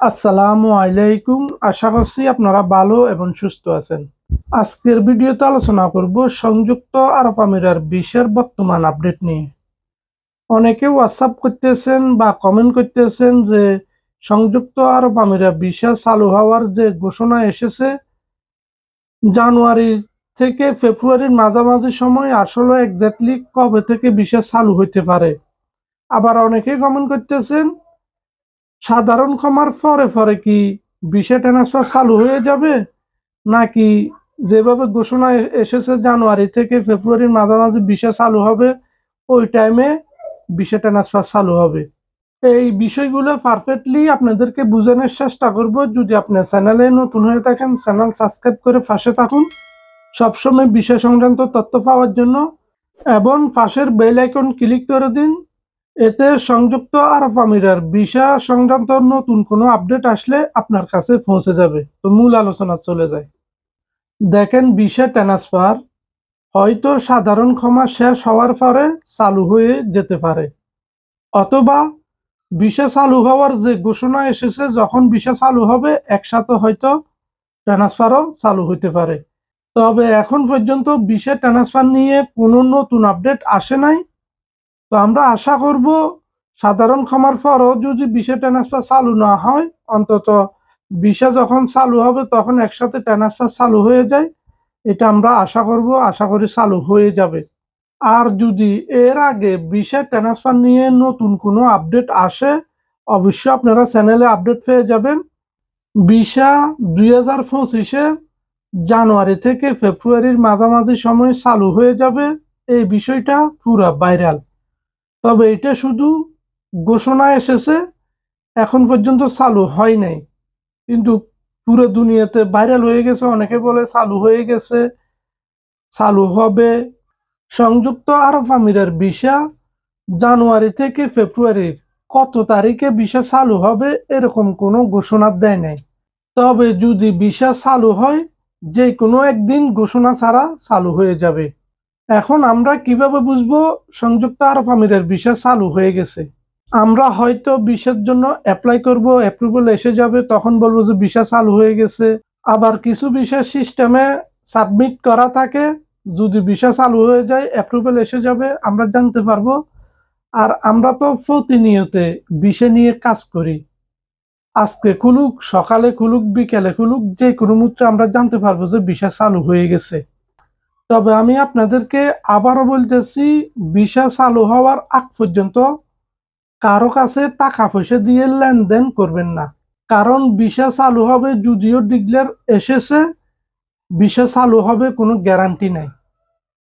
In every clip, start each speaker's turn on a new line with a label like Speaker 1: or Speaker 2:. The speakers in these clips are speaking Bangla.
Speaker 1: আসসালামু আলাইকুম। আশা করছি আপনারা ভালো এবং সুস্থ আছেন। আজকের ভিডিওতে আলোচনা করব সংযুক্ত আরব আমিরার ভিসার বর্তমান আপডেট নিয়ে। অনেকে হোয়াটসঅ্যাপ করতেছেন বা কমেন্ট করতেছেন যে সংযুক্ত আরব আমিরার ভিসা চালু হওয়ার যে ঘোষণা এসেছে জানুয়ারি থেকে ফেব্রুয়ারির মাঝামাঝি সময় আসলে এক্স্যাক্টলি কবে থেকে ভিসা চালু হইতে পারে। আবার অনেকেই কমেন্ট করতেছেন সাধারণ ক্ষমার পরে পরে কি ভিসা ট্রান্সফার চালু হয়ে যাবে, নাকি যেভাবে ঘোষণা এসেছে জানুয়ারি থেকে ফেব্রুয়ারির মাঝামাঝি ভিসা চালু হবে ওই টাইমে ভিসা ট্রান্সফার চালু হবে। এই বিষয়গুলো পারফেক্টলি আপনাদেরকে বোঝানোর চেষ্টা করব। যদি আপনার চ্যানেলে নতুন হয়ে থাকেন চ্যানেল সাবস্ক্রাইব করে পাশে থাকুন সবসময় বিষয় সংক্রান্ত তথ্য পাওয়ার জন্য, এবং পাশের বেল আইকন ক্লিক করে দিন। এতে সংযুক্ত আরব আমিরার ভিসা সংক্রান্ত নতুন কোনো আপডেট আসলে আপনার কাছে পৌঁছে যাবে। তো মূল আলোচনা চলে যায়। দেখেন, ভিসা ট্রান্সফার হয়তো সাধারণ ক্ষমা শেষ হওয়ার পরে চালু হয়ে যেতে পারে, অথবা ভিসা চালু হওয়ার যে ঘোষণা এসেছে যখন ভিসা চালু হবে একসাথে হয়তো ট্রান্সফারও চালু হতে পারে। তবে এখন পর্যন্ত ভিসা ট্রান্সফার নিয়ে কোনো নতুন আপডেট আসে নাই। তো আমরা আশা করব সাধারণ ক্ষমার পরও যদি ভিসা ট্রান্সফার চালু না হয়, অন্তত ভিসা যখন চালু হবে তখন একসাথে ট্রান্সফার চালু হয়ে যায়। এটা আমরা আশা করব, আশা করি চালু হয়ে যাবে। আর যদি এর আগে ভিসা ট্রান্সফার নিয়ে নতুন কোনো আপডেট আসে অবশ্যই আপনারা চ্যানেলে আপডেট পেয়ে যাবেন। ভিসা 2025-এ জানুয়ারি থেকে ফেব্রুয়ারির মাঝামাঝি সময় চালু হয়ে যাবে, এই বিষয়টা পুরা ভাইরাল। তবে এটা শুধু ঘোষণা এসেছে, এখন পর্যন্ত চালু হয় নাই, কিন্তু পুরো দুনিয়াতে ভাইরাল হয়ে গেছে। অনেকে বলে চালু হয়ে গেছে, চালু হবে। সংযুক্ত আরব আমিরের ভিসা জানুয়ারি থেকে ফেব্রুয়ারির কত তারিখে ভিসা চালু হবে এরকম কোনো ঘোষণা দেয় নাই। তবে যদি ভিসা চালু হয় যে কোনো একদিন ঘোষণা ছাড়া চালু হয়ে যাবে। এখন আমরা কিভাবে বুঝবো সংযুক্ত আরব আমিরের ভিসা চালু হয়ে গেছে? আমরা হয়তো ভিসার জন্য অ্যাপ্লাই করব, অ্যাপ্রুভাল এসে যাবে, তখন বলবো যে ভিসা চালু হয়ে গেছে। আবার কিছু ভিসা সিস্টেমে সাবমিট করা থাকে, যদি ভিসা চালু হয়ে যায় অ্যাপ্রুভাল এসে যাবে আমরা জানতে পারবো। আর আমরা তো প্রতিনিয়ত ভিসা নিয়ে কাজ করি, আজকে খুলুক সকালে খুলুক বিকেলে খুলুক যে কোনো মুহূর্তে আমরা জানতে পারবো যে ভিসা চালু হয়ে গেছে। তবে আমি আপনাদেরকে আবারও বলতেছি, ভিসা চালু হওয়ার আগ পর্যন্ত কারো কাছে টাকা পয়সা দিয়ে লেনদেন করবেন না। কারণ ভিসা চালু হবে যদিও ডিক্লেয়ার এসেছে, ভিসা চালু হবে কোনো গ্যারান্টি নাই।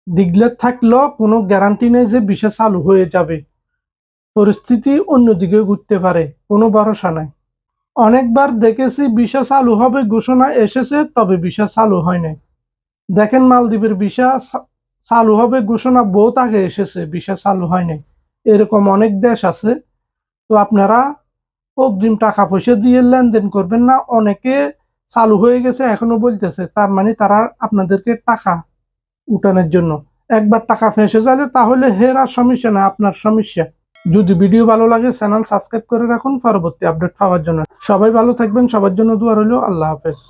Speaker 1: ডিক্লেয়ার থাকলেও কোনো গ্যারান্টি নেই যে ভিসা চালু হয়ে যাবে। পরিস্থিতি অন্যদিকে ঘুরতে পারে, কোনো ভরসা নাই। অনেকবার দেখেছি ভিসা চালু হবে ঘোষণা এসেছে তবে ভিসা চালু হয় নাই। দেখেন, মালদ্বীপের ভিসা চালু হবে ঘোষণা বহুত আগে এসেছে, ভিসা চালু হয় নাই। এরকম অনেক দেশ আছে। তো আপনারা অগ্রিম টাকা পয়সা দিয়ে লেনদেন করবেন না। অনেকে চালু হয়ে গেছে এখনো বলতেছে, তার মানে তারা আপনাদেরকে টাকা উঠানোর জন্য। একবার টাকা ফেঁসে যাবে তাহলে হেরার সমস্যা না, আপনার সমস্যা। যদি ভিডিও ভালো লাগে চ্যানেল সাবস্ক্রাইব করে রাখুন পরবর্তী আপডেট পাওয়ার জন্য। সবাই ভালো থাকবেন, সবার জন্য দোয়া রইল। আল্লাহ হাফেজ।